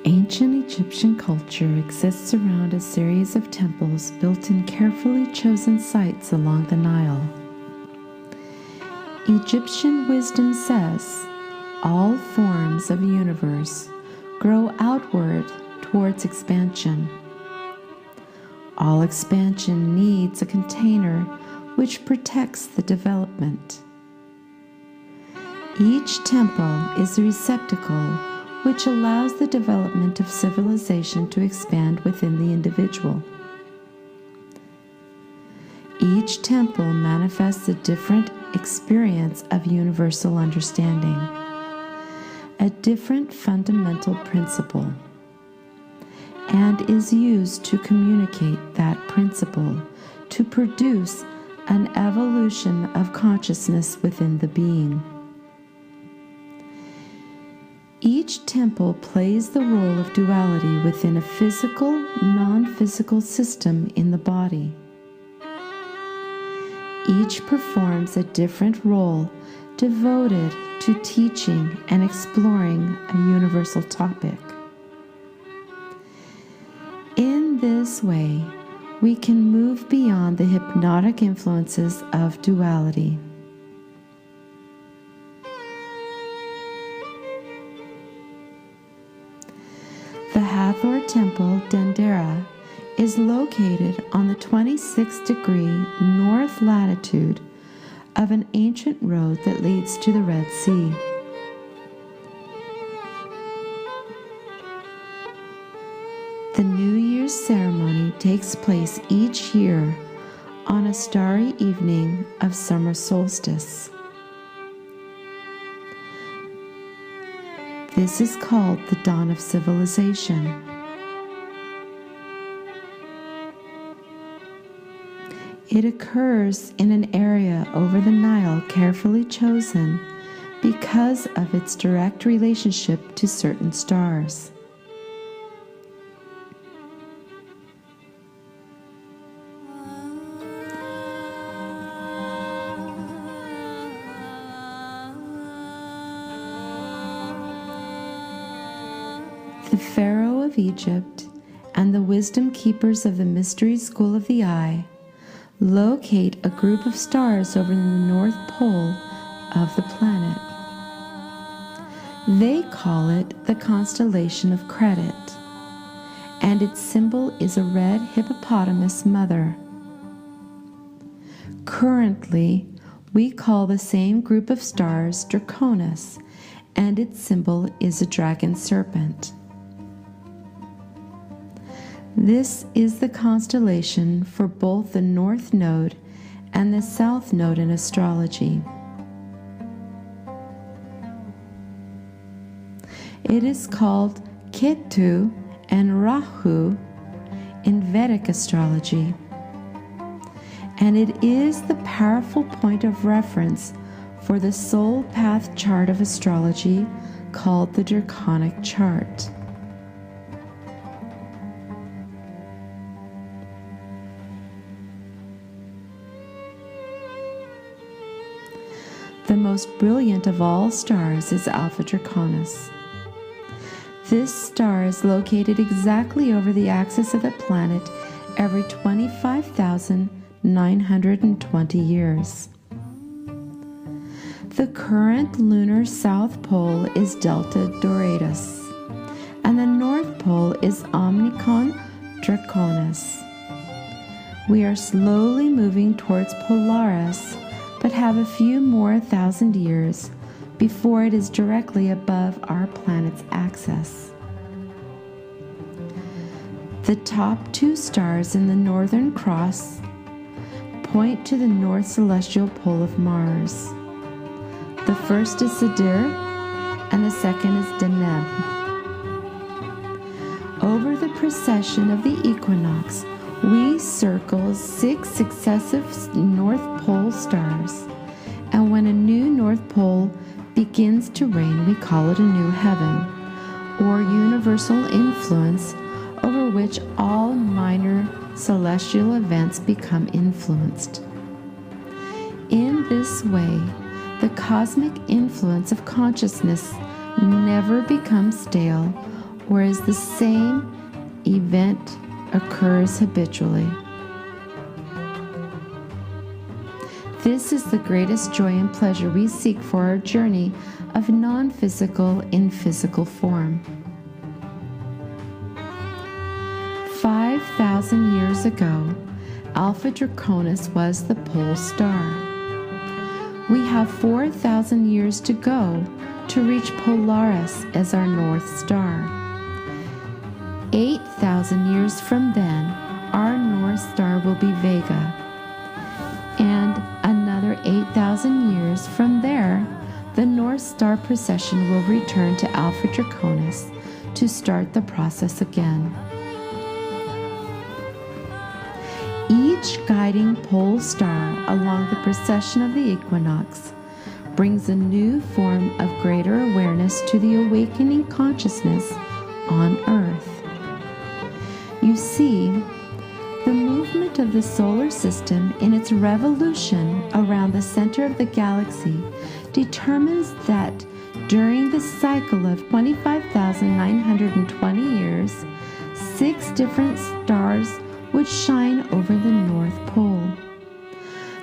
Ancient Egyptian culture exists around a series of temples built in carefully chosen sites along the Nile. Egyptian wisdom says, all forms of universe grow outward towards expansion. All expansion needs a container which protects the development. Each temple is a receptacle which allows the development of civilization to expand within the individual. Each temple manifests a different experience of universal understanding, a different fundamental principle, and is used to communicate that principle to produce an evolution of consciousness within the being. Each temple plays the role of duality within a physical, non-physical system in the body. Each performs a different role devoted to teaching and exploring a universal topic. In this way, we can move beyond the hypnotic influences of duality. The Hathor Temple, Dendera, is located on the 26th degree north latitude of an ancient road that leads to the Red Sea. The New Year's ceremony takes place each year on a starry evening of summer solstice. This is called the dawn of civilization. It occurs in an area over the Nile carefully chosen because of its direct relationship to certain stars. The Pharaoh of Egypt and the wisdom keepers of the mystery school of the eye locate a group of stars over the north pole of the planet. They call it the constellation of credit, and its symbol is a red hippopotamus mother. Currently, we call the same group of stars Draconis, and its symbol is a dragon serpent. This is the constellation for both the North Node and the South Node in astrology. It is called Ketu and Rahu in Vedic astrology, and it is the powerful point of reference for the soul path chart of astrology called the Draconic chart. The most brilliant of all stars is Alpha Draconis. This star is located exactly over the axis of the planet every 25,920 years. The current lunar south pole is Delta Doradus, and the north pole is Omicron Draconis. We are slowly moving towards Polaris, but have a few more thousand years before it is directly above our planet's axis. The top two stars in the Northern Cross point to the north celestial pole of Mars. The first is Sidir, and the second is Deneb. Over the precession of the equinox, we circle 6 successive North Pole stars, and when a new North Pole begins to reign, we call it a new heaven, or universal influence over which all minor celestial events become influenced. In this way, the cosmic influence of consciousness never becomes stale whereas the same event occurs habitually. This is the greatest joy and pleasure we seek for our journey of non-physical in physical form. 5,000 years ago, Alpha Draconis was the pole star. We have 4,000 years to go to reach Polaris as our North Star. 8,000 years from then, our North Star will be Vega. And another 8,000 years from there, the North Star precession will return to Alpha Draconis to start the process again. Each guiding pole star along the precession of the equinox brings a new form of greater awareness to the awakening consciousness on Earth. You see, the movement of the solar system in its revolution around the center of the galaxy determines that during the cycle of 25,920 years, 6 different stars would shine over the North Pole.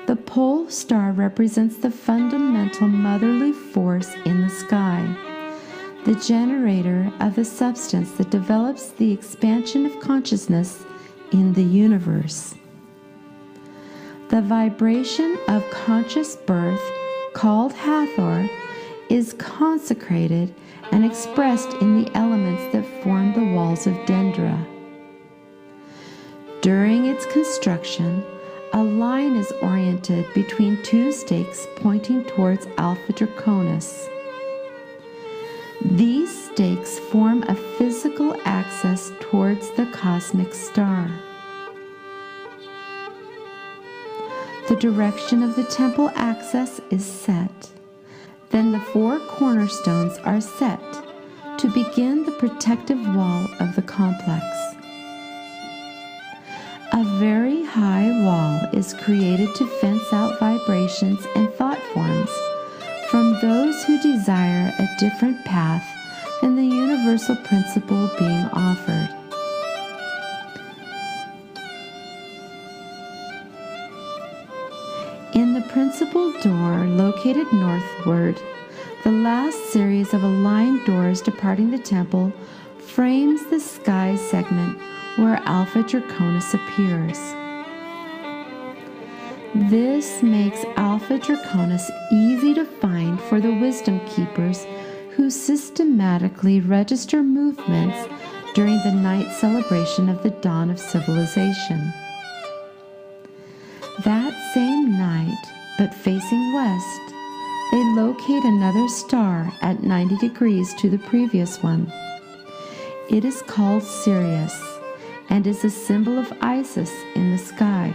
The pole star represents the fundamental motherly force in the sky, the generator of the substance that develops the expansion of consciousness in the universe. The vibration of conscious birth, called Hathor, is consecrated and expressed in the elements that form the walls of Dendra. During its construction, a line is oriented between 2 stakes pointing towards Alpha Draconis. These stakes form a physical axis towards the cosmic star. The direction of the temple axis is set. Then the 4 cornerstones are set to begin the protective wall of the complex. A very high wall is created to fence out vibrations and thought forms from those who desire a different path than the universal principle being offered. In the principal door located northward, the last series of aligned doors departing the temple frames the sky segment where Alpha Draconis appears. This makes Alpha Draconis easy to find for the wisdom keepers who systematically register movements during the night celebration of the dawn of civilization. That same night, but facing west, they locate another star at 90 degrees to the previous one. It is called Sirius and is a symbol of Isis in the sky.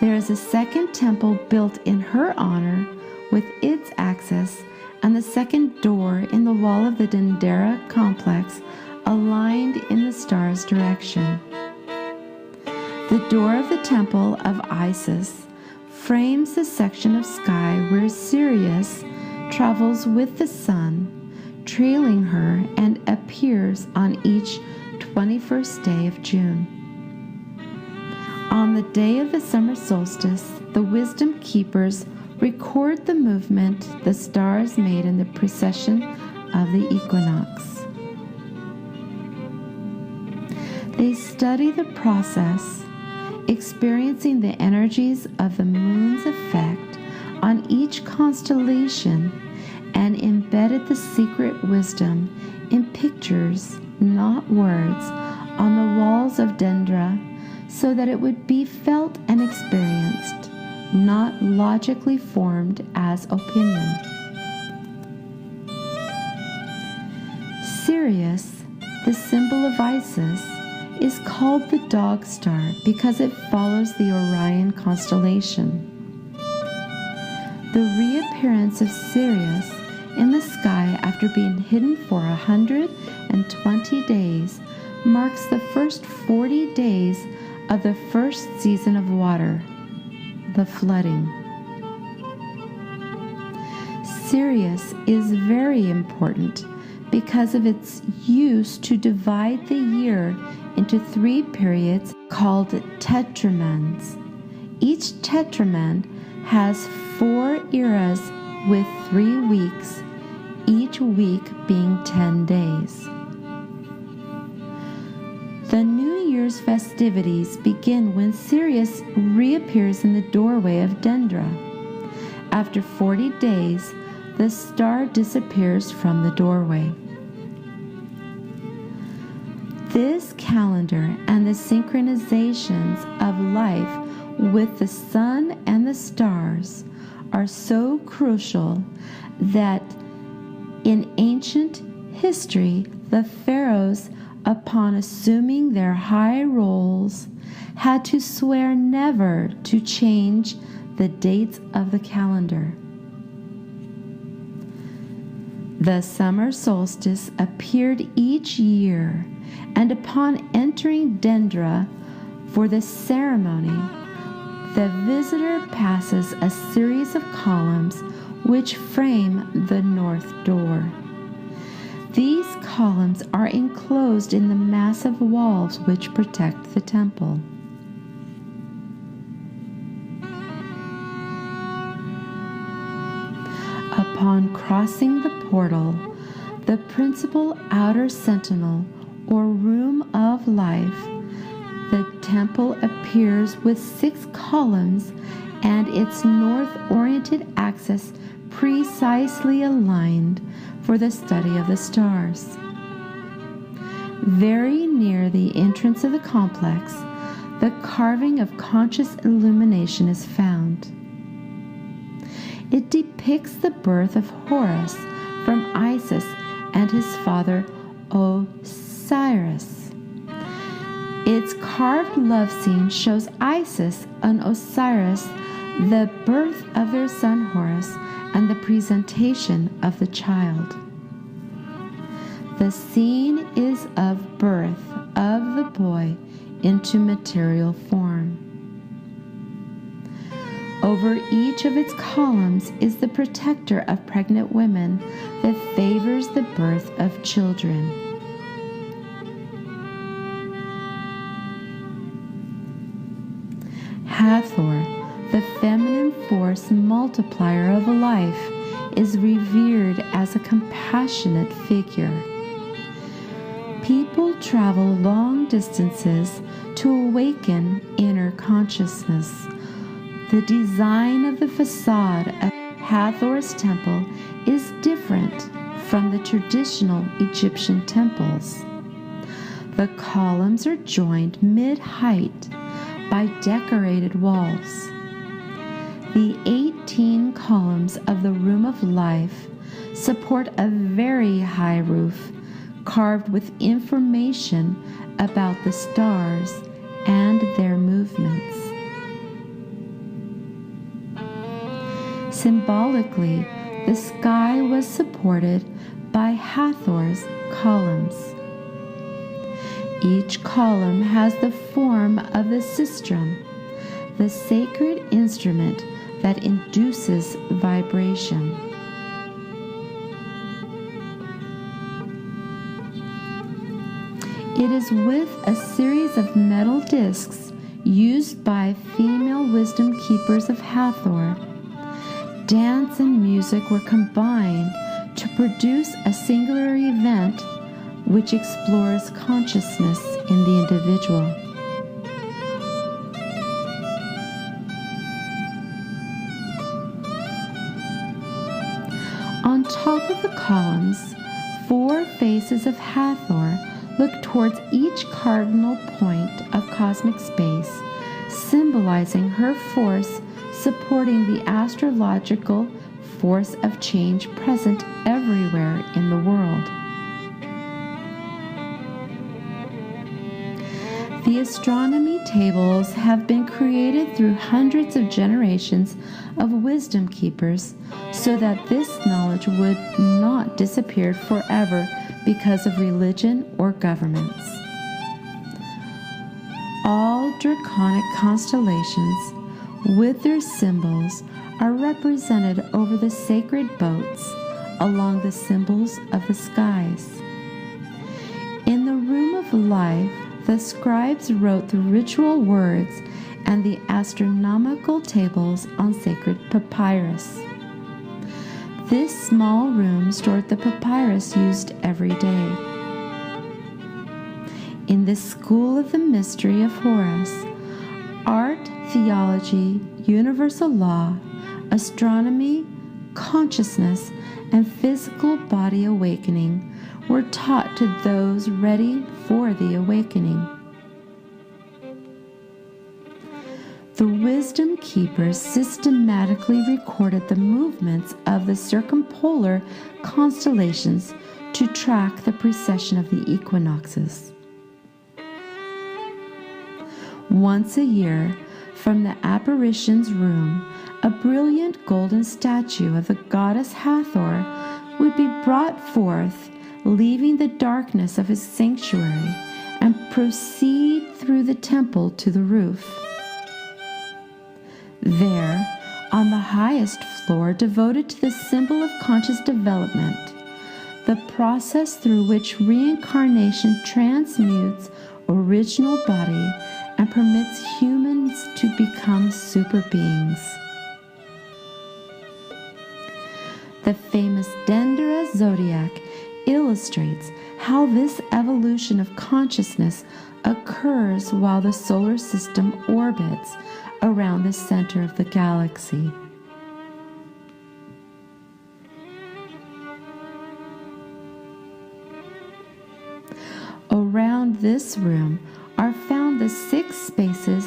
There is a second temple built in her honor with its axis and the second door in the wall of the Dendera complex aligned in the star's direction. The door of the temple of Isis frames the section of sky where Sirius travels with the sun, trailing her, and appears on each 21st day of June. On the day of the summer solstice, the wisdom keepers record the movement the stars made in the precession of the equinox. They study the process, experiencing the energies of the moon's effect on each constellation, and embedded the secret wisdom in pictures, not words, on the walls of Dendra, so that it would be felt and experienced, not logically formed as opinion. Sirius, the symbol of Isis, is called the dog star because it follows the Orion constellation. The reappearance of Sirius in the sky after being hidden for 120 days marks the first 40 days of the first season of water, the flooding. Sirius is very important because of its use to divide the year into 3 periods called tetramends. Each tetrament has 4 eras with 3 weeks, each week being 10 days. The New Year's festivities begin when Sirius reappears in the doorway of Dendra. After 40 days, the star disappears from the doorway. This calendar and the synchronizations of life with the sun and the stars are so crucial that in ancient history, the pharaohs, upon assuming their high roles, had to swear never to change the dates of the calendar. The summer solstice appeared each year, and upon entering Dendra for the ceremony, the visitor passes a series of columns which frame the north door. These columns are enclosed in the massive walls which protect the temple. Upon crossing the portal, the principal outer sentinel, or room of life, the temple appears with 6 columns and its north-oriented axis precisely aligned for the study of the stars. Very near the entrance of the complex, the carving of conscious illumination is found. It depicts the birth of Horus from Isis and his father Osiris. Its carved love scene shows Isis and Osiris, the birth of their son Horus, and the presentation of the child. The scene is of birth of the boy into material form. Over each of its columns is the protector of pregnant women that favors the birth of children. Hathor, the feminine force multiplier of life, is revered as a compassionate figure. People travel long distances to awaken inner consciousness. The design of the facade of Hathor's temple is different from the traditional Egyptian temples. The columns are joined mid-height by decorated walls. The 18 columns of the Room of Life support a very high roof carved with information about the stars and their movements. Symbolically, the sky was supported by Hathor's columns. Each column has the form of the sistrum, the sacred instrument that induces vibration. It is with a series of metal discs used by female wisdom keepers of Hathor. Dance and music were combined to produce a singular event which explores consciousness in the individual. On top of the columns, 4 faces of Hathor look towards each cardinal point of cosmic space, symbolizing her force supporting the astrological force of change present everywhere in the world. The astronomy tables have been created through hundreds of generations of wisdom keepers so that this knowledge would not disappear forever because of religion or governments. All draconic constellations with their symbols are represented over the sacred boats along the symbols of the skies. In the room of life, the scribes wrote the ritual words and the astronomical tables on sacred papyrus. This small room stored the papyrus used every day. In the school of the mystery of Horus, art, theology, universal law, astronomy, consciousness, and physical body awakening were taught to those ready for the awakening. The wisdom keepers systematically recorded the movements of the circumpolar constellations to track the precession of the equinoxes. Once a year, from the apparition's room, a brilliant golden statue of the goddess Hathor would be brought forth, leaving the darkness of his sanctuary, and proceed through the temple to the roof. There, on the highest floor devoted to the symbol of conscious development, the process through which reincarnation transmutes original body and permits humans to become super beings. The famous Dendera zodiac illustrates how this evolution of consciousness occurs while the solar system orbits around the center of the galaxy. Around this room are found the 6 spaces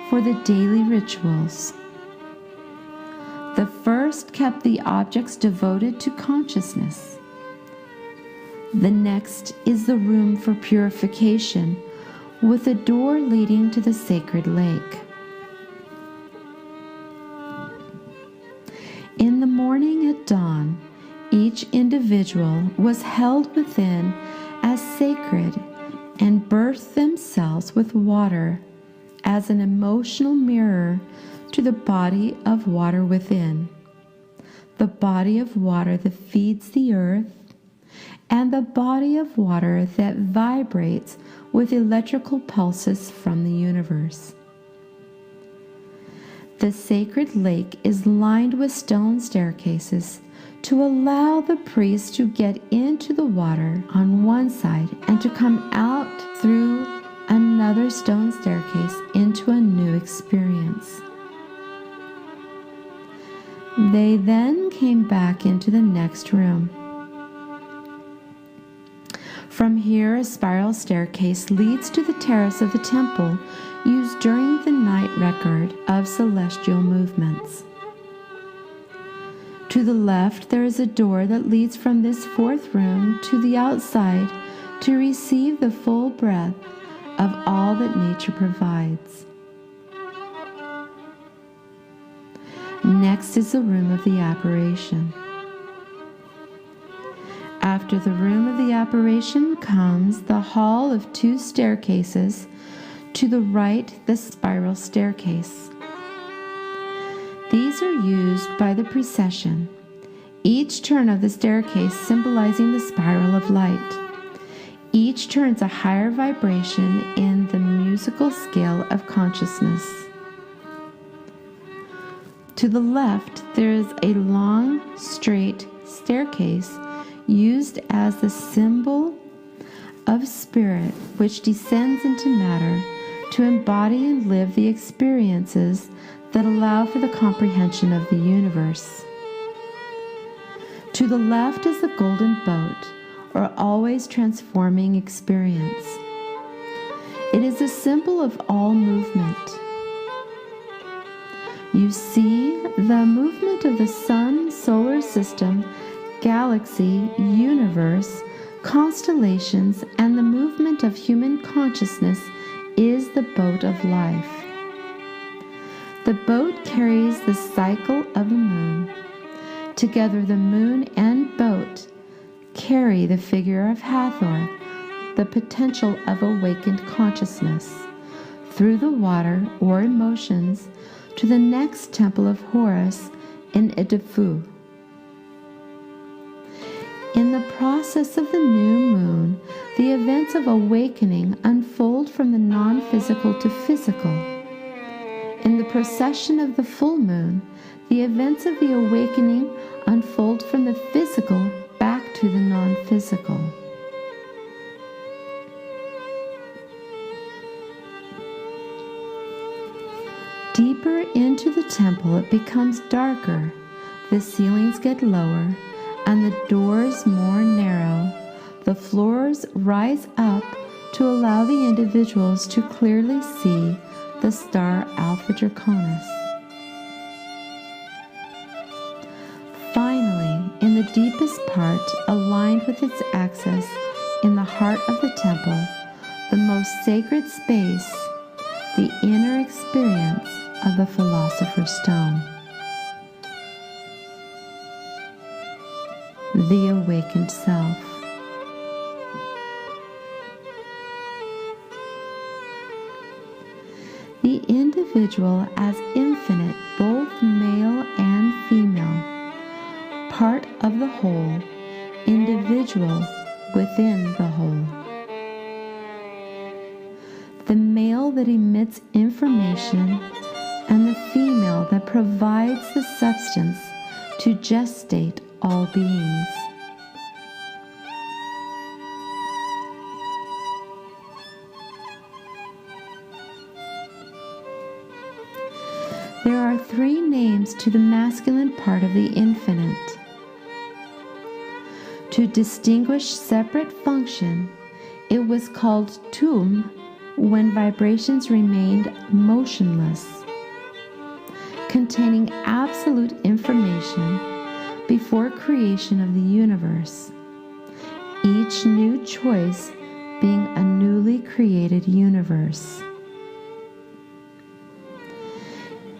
for the daily rituals. The first kept the objects devoted to consciousness. The next is the room for purification, with a door leading to the sacred lake. In the morning at dawn, each individual was held within as sacred and birthed themselves with water as an emotional mirror to the body of water within, the body of water that feeds the earth, and the body of water that vibrates with electrical pulses from the universe. The sacred lake is lined with stone staircases to allow the priest to get into the water on one side and to come out through another stone staircase into a new experience. They then came back into the next room. From here, a spiral staircase leads to the terrace of the temple used during the night record of celestial movements. To the left, there is a door that leads from this 4th room to the outside to receive the full breath of all that nature provides. Next is the room of the apparition. After the room of the apparition comes the hall of 2 staircases. To the right, the spiral staircase. These are used by the precession, each turn of the staircase symbolizing the spiral of light. Each turns a higher vibration in the musical scale of consciousness. To the left, there is a long, straight staircase used as the symbol of spirit, which descends into matter to embody and live the experiences that allow for the comprehension of the universe. To the left is the golden boat, or always transforming experience. It is a symbol of all movement. You see the movement of the sun, solar system, galaxy, universe, constellations, and the movement of human consciousness is the boat of life. The boat carries the cycle of the moon. Together, the moon and boat carry the figure of Hathor, the potential of awakened consciousness, through the water or emotions to the next temple of Horus in Edfu. In the process of the new moon, the events of awakening unfold from the non-physical to physical. In the procession of the full moon, the events of the awakening unfold from the physical back to the non-physical. Deeper into the temple, it becomes darker. The ceilings get lower and the doors more narrow. The floors rise up to allow the individuals to clearly see the star Alpha Draconis. Finally, in the deepest part, aligned with its axis in the heart of the temple, the most sacred space, the inner experience of the Philosopher's Stone, the awakened self. The individual as infinite, both male and female, part of the whole, individual within the whole. The male that emits information and the female that provides the substance to gestate all beings. There are three names to the masculine part of the infinite. To distinguish separate function, it was called Tum when vibrations remained motionless, containing absolute information before creation of the universe, each new choice being a newly created universe.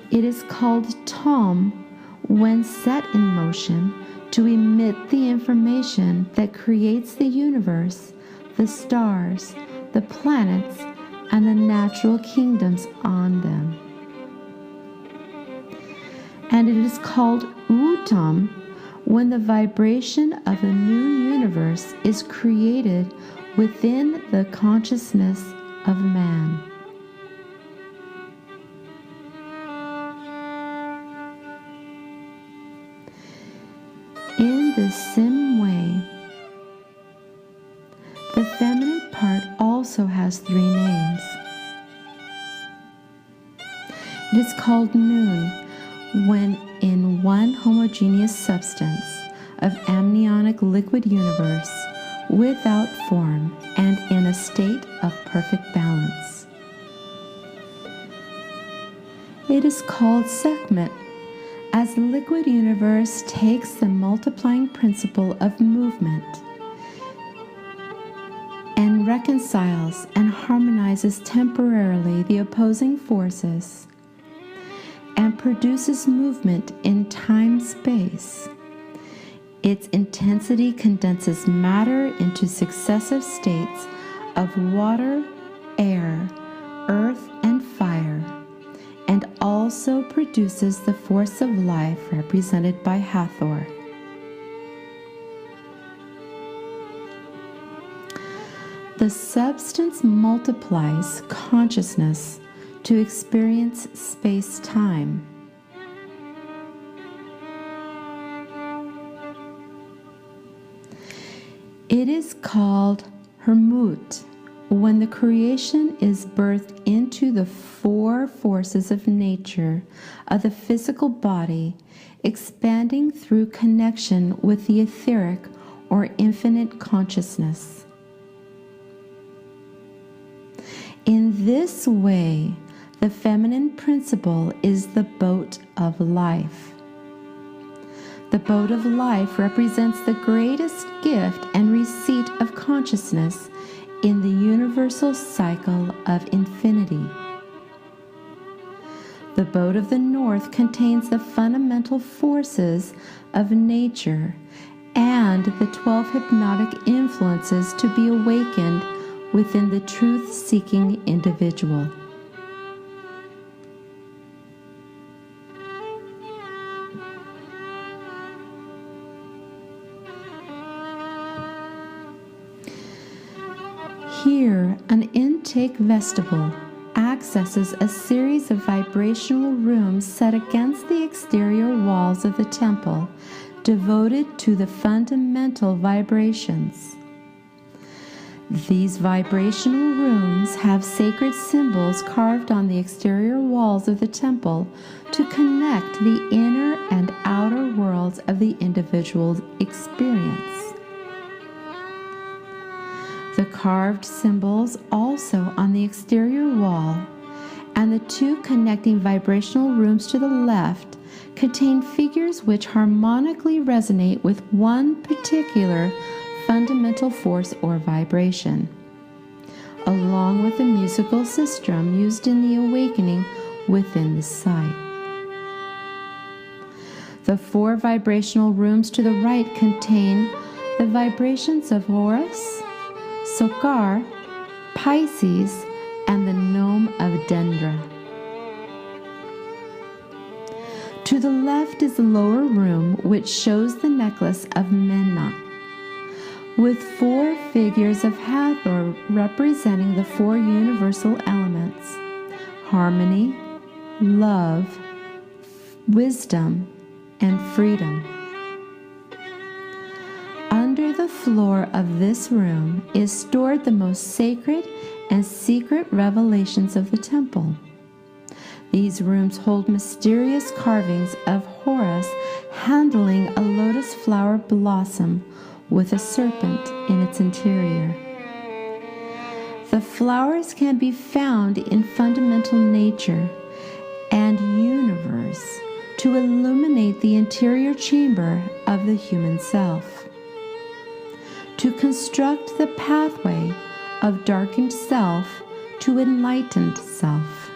It is called Tom when set in motion to emit the information that creates the universe, the stars, the planets, and the natural kingdoms on them. And it is called Utam when the vibration of a new universe is created within the consciousness of man. In the same way, the feminine part also has three names. It is called Noon when in one homogeneous substance of amniotic liquid universe without form and in a state of perfect balance. It is called Sekhmet as the liquid universe takes the multiplying principle of movement and reconciles and harmonizes temporarily the opposing forces and produces movement in time-space. Its intensity condenses matter into successive states of water, air, earth, and fire, and also produces the force of life represented by Hathor. The substance multiplies consciousness to experience space-time. It is called Hermut when the creation is birthed into the four forces of nature of the physical body, expanding through connection with the etheric or infinite consciousness. In this way, the feminine principle is the boat of life. The boat of life represents the greatest gift and receipt of consciousness in the universal cycle of infinity. The boat of the north contains the fundamental forces of nature and the 12 hypnotic influences to be awakened within the truth-seeking individual. Here, an intake vestibule accesses a series of vibrational rooms set against the exterior walls of the temple, devoted to the fundamental vibrations. These vibrational rooms have sacred symbols carved on the exterior walls of the temple to connect the inner and outer worlds of the individual's experience. The carved symbols also on the exterior wall and the two connecting vibrational rooms to the left contain figures which harmonically resonate with one particular fundamental force or vibration, along with the musical system used in the awakening within the site. The four vibrational rooms to the right contain the vibrations of Horus, Sokar, Pisces, and the gnome of Dendra. To the left is the lower room, which shows the necklace of Menna, with four figures of Hathor representing the four universal elements: harmony, love, wisdom, and freedom. Under the floor of this room is stored the most sacred and secret revelations of the temple. These rooms hold mysterious carvings of Horus handling a lotus flower blossom with a serpent in its interior. The flowers can be found in fundamental nature and universe to illuminate the interior chamber of the human self, to construct the pathway of darkened self to enlightened self.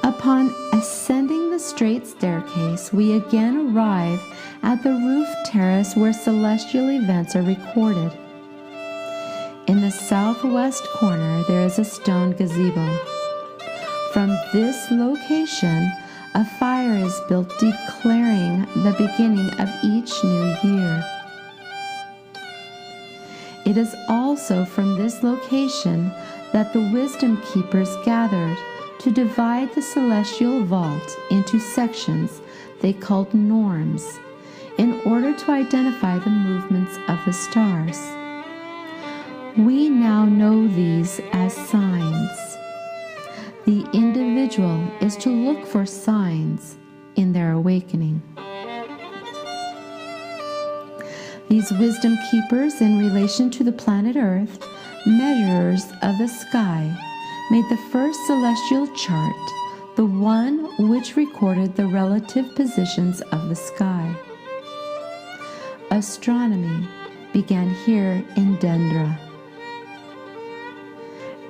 Upon ascending the straight staircase, we again arrive at the roof terrace where celestial events are recorded. In the southwest corner, there is a stone gazebo. From this location, a fire is built declaring the beginning of each new year. It is also from this location that the wisdom keepers gathered to divide the celestial vault into sections they called norms in order to identify the movements of the stars. We now know these as signs. The individual is to look for signs in their awakening. These wisdom keepers, in relation to the planet Earth, measurers of the sky, made the first celestial chart, the one which recorded the relative positions of the sky. Astronomy began here in Dendra.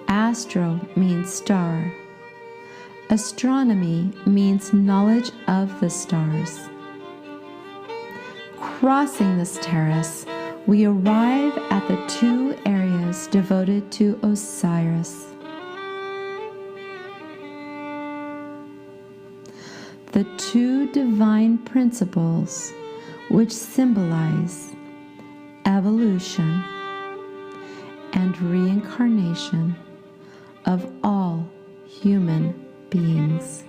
Astro means star. Astronomy means knowledge of the stars. Crossing this terrace, we arrive at the two areas devoted to Osiris. The two divine principles which symbolize evolution and reincarnation of all human beings.